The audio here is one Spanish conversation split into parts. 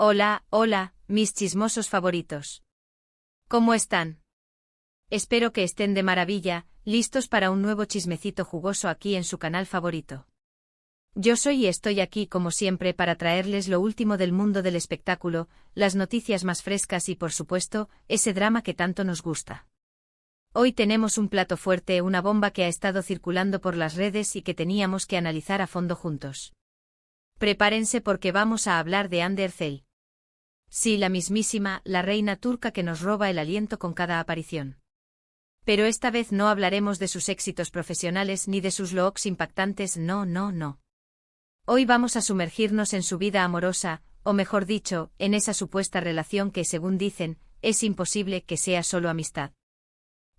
Hola, hola, mis chismosos favoritos. ¿Cómo están? Espero que estén de maravilla, listos para un nuevo chismecito jugoso aquí en su canal favorito. Yo soy y estoy aquí como siempre para traerles lo último del mundo del espectáculo, las noticias más frescas y por supuesto, ese drama que tanto nos gusta. Hoy tenemos un plato fuerte, una bomba que ha estado circulando por las redes y que teníamos que analizar a fondo juntos. Prepárense porque vamos a hablar de Hande Erçel. Sí, la mismísima, la reina turca que nos roba el aliento con cada aparición. Pero esta vez no hablaremos de sus éxitos profesionales ni de sus looks impactantes, no. Hoy vamos a sumergirnos en su vida amorosa, o mejor dicho, en esa supuesta relación que, según dicen, es imposible que sea solo amistad.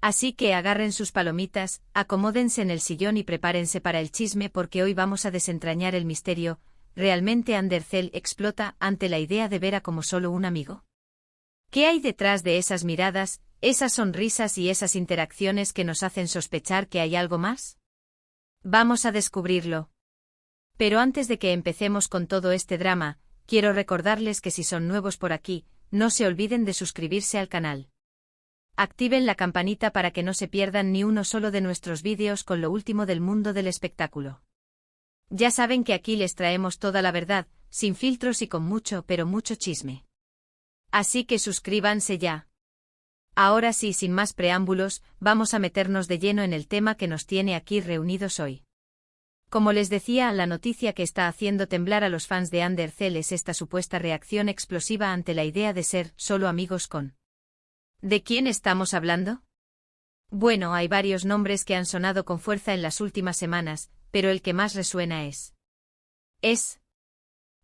Así que agarren sus palomitas, acomódense en el sillón y prepárense para el chisme porque hoy vamos a desentrañar el misterio. ¿Realmente Hande Erçel explota ante la idea de Vera como solo un amigo? ¿Qué hay detrás de esas miradas, esas sonrisas y esas interacciones que nos hacen sospechar que hay algo más? Vamos a descubrirlo. Pero antes de que empecemos con todo este drama, quiero recordarles que si son nuevos por aquí, no se olviden de suscribirse al canal. Activen la campanita para que no se pierdan ni uno solo de nuestros vídeos con lo último del mundo del espectáculo. Ya saben que aquí les traemos toda la verdad, sin filtros y con mucho pero mucho chisme. Así que suscríbanse ya. Ahora sí, sin más preámbulos, vamos a meternos de lleno en el tema que nos tiene aquí reunidos hoy. Como les decía, la noticia que está haciendo temblar a los fans de Hande Erçel es esta supuesta reacción explosiva ante la idea de ser solo amigos con. ¿De quién estamos hablando? Bueno, hay varios nombres que han sonado con fuerza en las últimas semanas, pero el que más resuena es.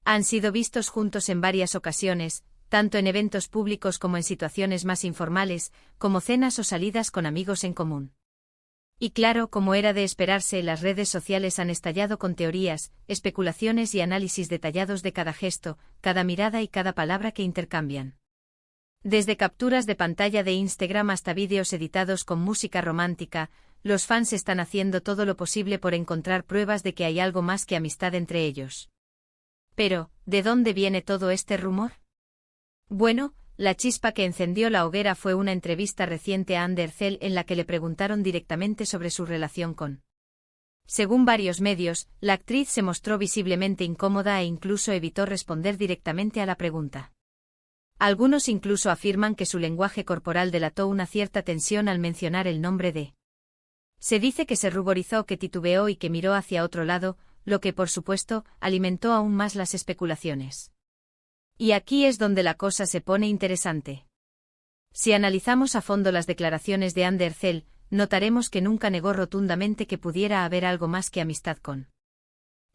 Han sido vistos juntos en varias ocasiones, tanto en eventos públicos como en situaciones más informales, como cenas o salidas con amigos en común. Y claro, como era de esperarse, las redes sociales han estallado con teorías, especulaciones y análisis detallados de cada gesto, cada mirada y cada palabra que intercambian. Desde capturas de pantalla de Instagram hasta vídeos editados con música romántica, los fans están haciendo todo lo posible por encontrar pruebas de que hay algo más que amistad entre ellos. Pero, ¿de dónde viene todo este rumor? Bueno, la chispa que encendió la hoguera fue una entrevista reciente a Hande Erçel en la que le preguntaron directamente sobre su relación con. Según varios medios, la actriz se mostró visiblemente incómoda e incluso evitó responder directamente a la pregunta. Algunos incluso afirman que su lenguaje corporal delató una cierta tensión al mencionar el nombre de. Se dice que se ruborizó, que titubeó y que miró hacia otro lado, lo que por supuesto, alimentó aún más las especulaciones. Y aquí es donde la cosa se pone interesante. Si analizamos a fondo las declaraciones de Hande Erçel, notaremos que nunca negó rotundamente que pudiera haber algo más que amistad con.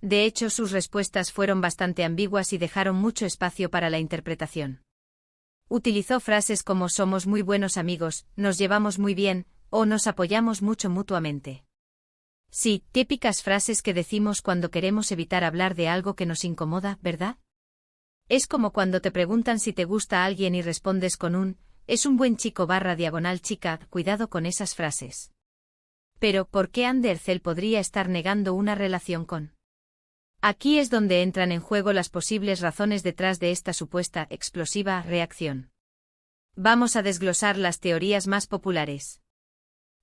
De hecho, sus respuestas fueron bastante ambiguas y dejaron mucho espacio para la interpretación. Utilizó frases como somos muy buenos amigos, nos llevamos muy bien, o nos apoyamos mucho mutuamente. Sí, típicas frases que decimos cuando queremos evitar hablar de algo que nos incomoda, ¿verdad? Es como cuando te preguntan si te gusta a alguien y respondes con un, es un buen chico / chica, cuidado con esas frases. Pero, ¿por qué Hande Erçel podría estar negando una relación con? Aquí es donde entran en juego las posibles razones detrás de esta supuesta explosiva reacción. Vamos a desglosar las teorías más populares.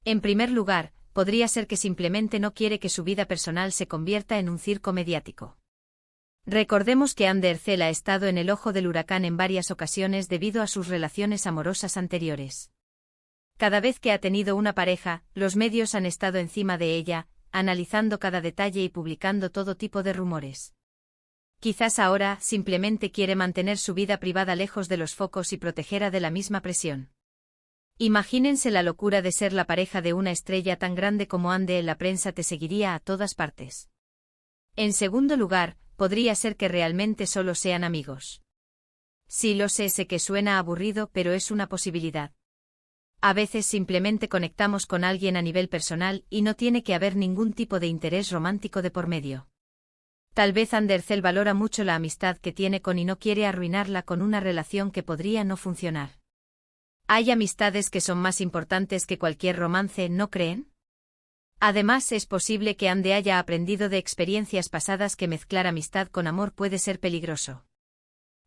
En primer lugar, podría ser que simplemente no quiere que su vida personal se convierta en un circo mediático. Recordemos que Hande Erçel ha estado en el ojo del huracán en varias ocasiones debido a sus relaciones amorosas anteriores. Cada vez que ha tenido una pareja, los medios han estado encima de ella, analizando cada detalle y publicando todo tipo de rumores. Quizás ahora simplemente quiere mantener su vida privada lejos de los focos y protegerla de la misma presión. Imagínense la locura de ser la pareja de una estrella tan grande como Hande. La prensa te seguiría a todas partes. En segundo lugar, podría ser que realmente solo sean amigos. Sí, lo sé que suena aburrido, pero es una posibilidad. A veces simplemente conectamos con alguien a nivel personal y no tiene que haber ningún tipo de interés romántico de por medio. Tal vez Hande Erçel valora mucho la amistad que tiene con y no quiere arruinarla con una relación que podría no funcionar. Hay amistades que son más importantes que cualquier romance, ¿no creen? Además, es posible que Hande haya aprendido de experiencias pasadas que mezclar amistad con amor puede ser peligroso.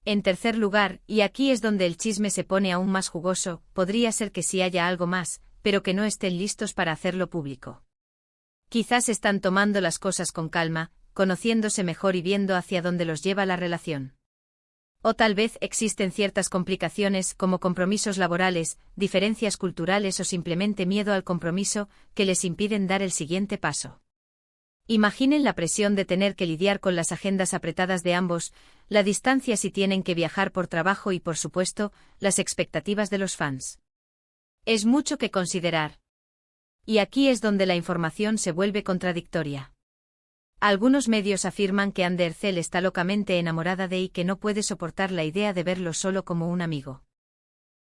En tercer lugar, y aquí es donde el chisme se pone aún más jugoso, podría ser que sí haya algo más, pero que no estén listos para hacerlo público. Quizás están tomando las cosas con calma, conociéndose mejor y viendo hacia dónde los lleva la relación. O tal vez existen ciertas complicaciones como compromisos laborales, diferencias culturales o simplemente miedo al compromiso que les impiden dar el siguiente paso. Imaginen la presión de tener que lidiar con las agendas apretadas de ambos, la distancia si tienen que viajar por trabajo y, por supuesto, las expectativas de los fans. Es mucho que considerar. Y aquí es donde la información se vuelve contradictoria. Algunos medios afirman que Anne Derzel está locamente enamorada de y que no puede soportar la idea de verlo solo como un amigo.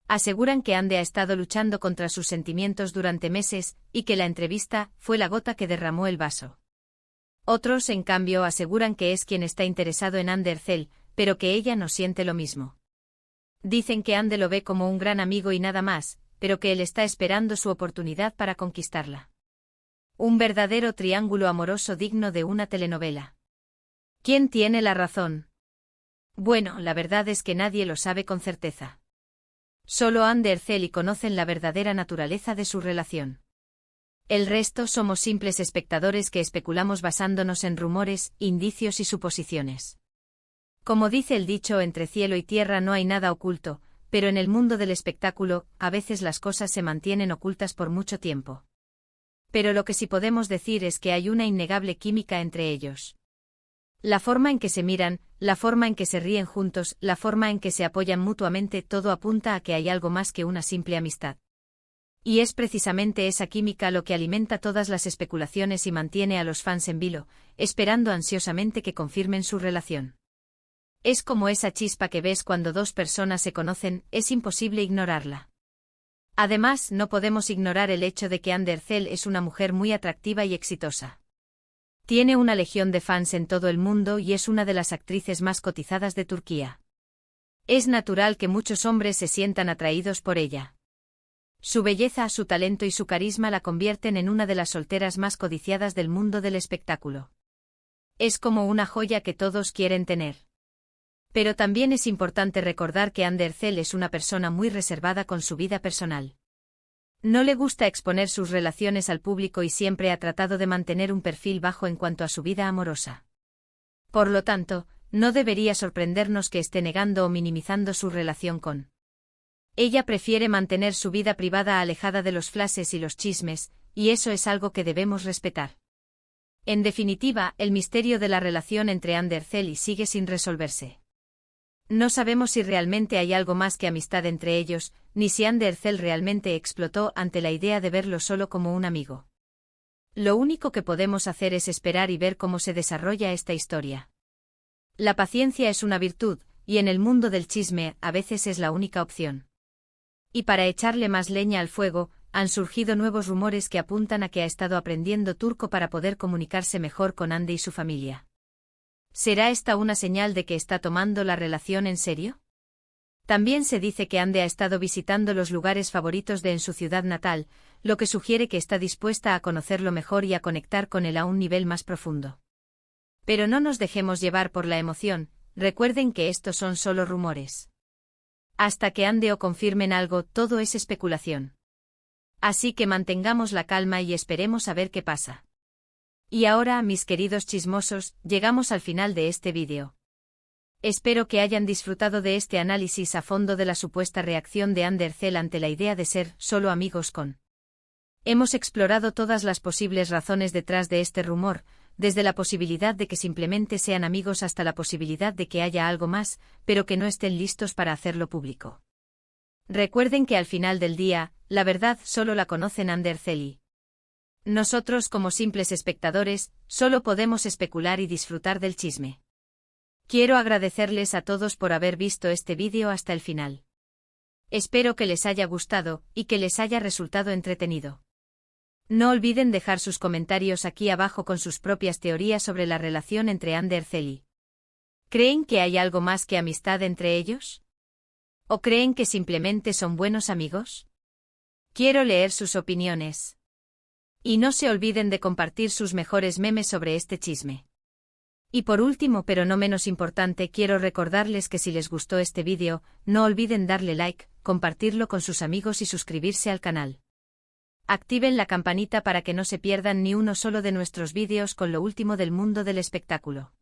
Aseguran que Anne ha estado luchando contra sus sentimientos durante meses y que la entrevista fue la gota que derramó el vaso. Otros, en cambio, aseguran que es quien está interesado en Anne Derzel, pero que ella no siente lo mismo. Dicen que Anne lo ve como un gran amigo y nada más, pero que él está esperando su oportunidad para conquistarla. Un verdadero triángulo amoroso digno de una telenovela. ¿Quién tiene la razón? Bueno, la verdad es que nadie lo sabe con certeza. Solo Anne Derzel y conocen la verdadera naturaleza de su relación. El resto somos simples espectadores que especulamos basándonos en rumores, indicios y suposiciones. Como dice el dicho, entre cielo y tierra no hay nada oculto, pero en el mundo del espectáculo, a veces las cosas se mantienen ocultas por mucho tiempo. Pero lo que sí podemos decir es que hay una innegable química entre ellos. La forma en que se miran, la forma en que se ríen juntos, la forma en que se apoyan mutuamente, todo apunta a que hay algo más que una simple amistad. Y es precisamente esa química lo que alimenta todas las especulaciones y mantiene a los fans en vilo, esperando ansiosamente que confirmen su relación. Es como esa chispa que ves cuando dos personas se conocen, es imposible ignorarla. Además, no podemos ignorar el hecho de que Anne Derzel es una mujer muy atractiva y exitosa. Tiene una legión de fans en todo el mundo y es una de las actrices más cotizadas de Turquía. Es natural que muchos hombres se sientan atraídos por ella. Su belleza, su talento y su carisma la convierten en una de las solteras más codiciadas del mundo del espectáculo. Es como una joya que todos quieren tener. Pero también es importante recordar que Anne Derzel es una persona muy reservada con su vida personal. No le gusta exponer sus relaciones al público y siempre ha tratado de mantener un perfil bajo en cuanto a su vida amorosa. Por lo tanto, no debería sorprendernos que esté negando o minimizando su relación con. Ella prefiere mantener su vida privada alejada de los flashes y los chismes, y eso es algo que debemos respetar. En definitiva, el misterio de la relación entre Anne Derzel y sigue sin resolverse. No sabemos si realmente hay algo más que amistad entre ellos, ni si Anne Derzel realmente explotó ante la idea de verlo solo como un amigo. Lo único que podemos hacer es esperar y ver cómo se desarrolla esta historia. La paciencia es una virtud, y en el mundo del chisme a veces es la única opción. Y para echarle más leña al fuego, han surgido nuevos rumores que apuntan a que ha estado aprendiendo turco para poder comunicarse mejor con Anne y su familia. ¿Será esta una señal de que está tomando la relación en serio? También se dice que Anne ha estado visitando los lugares favoritos de en su ciudad natal, lo que sugiere que está dispuesta a conocerlo mejor y a conectar con él a un nivel más profundo. Pero no nos dejemos llevar por la emoción, recuerden que estos son solo rumores. Hasta que Anne o confirmen algo, todo es especulación. Así que mantengamos la calma y esperemos a ver qué pasa. Y ahora, mis queridos chismosos, llegamos al final de este vídeo. Espero que hayan disfrutado de este análisis a fondo de la supuesta reacción de Anne Derzel ante la idea de ser solo amigos con. Hemos explorado todas las posibles razones detrás de este rumor, desde la posibilidad de que simplemente sean amigos hasta la posibilidad de que haya algo más, pero que no estén listos para hacerlo público. Recuerden que al final del día, la verdad solo la conocen Anne Derzel y nosotros, como simples espectadores, solo podemos especular y disfrutar del chisme. Quiero agradecerles a todos por haber visto este vídeo hasta el final. Espero que les haya gustado y que les haya resultado entretenido. No olviden dejar sus comentarios aquí abajo con sus propias teorías sobre la relación entre Anne Derzel y. ¿Creen que hay algo más que amistad entre ellos? ¿O creen que simplemente son buenos amigos? Quiero leer sus opiniones. Y no se olviden de compartir sus mejores memes sobre este chisme. Y por último pero no menos importante quiero recordarles que si les gustó este vídeo, no olviden darle like, compartirlo con sus amigos y suscribirse al canal. Activen la campanita para que no se pierdan ni uno solo de nuestros vídeos con lo último del mundo del espectáculo.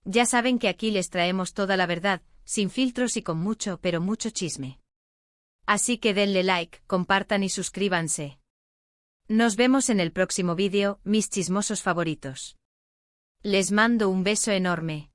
Ya saben que aquí les traemos toda la verdad, sin filtros y con mucho pero mucho chisme. Así que denle like, compartan y suscríbanse. Nos vemos en el próximo vídeo, mis chismosos favoritos. Les mando un beso enorme.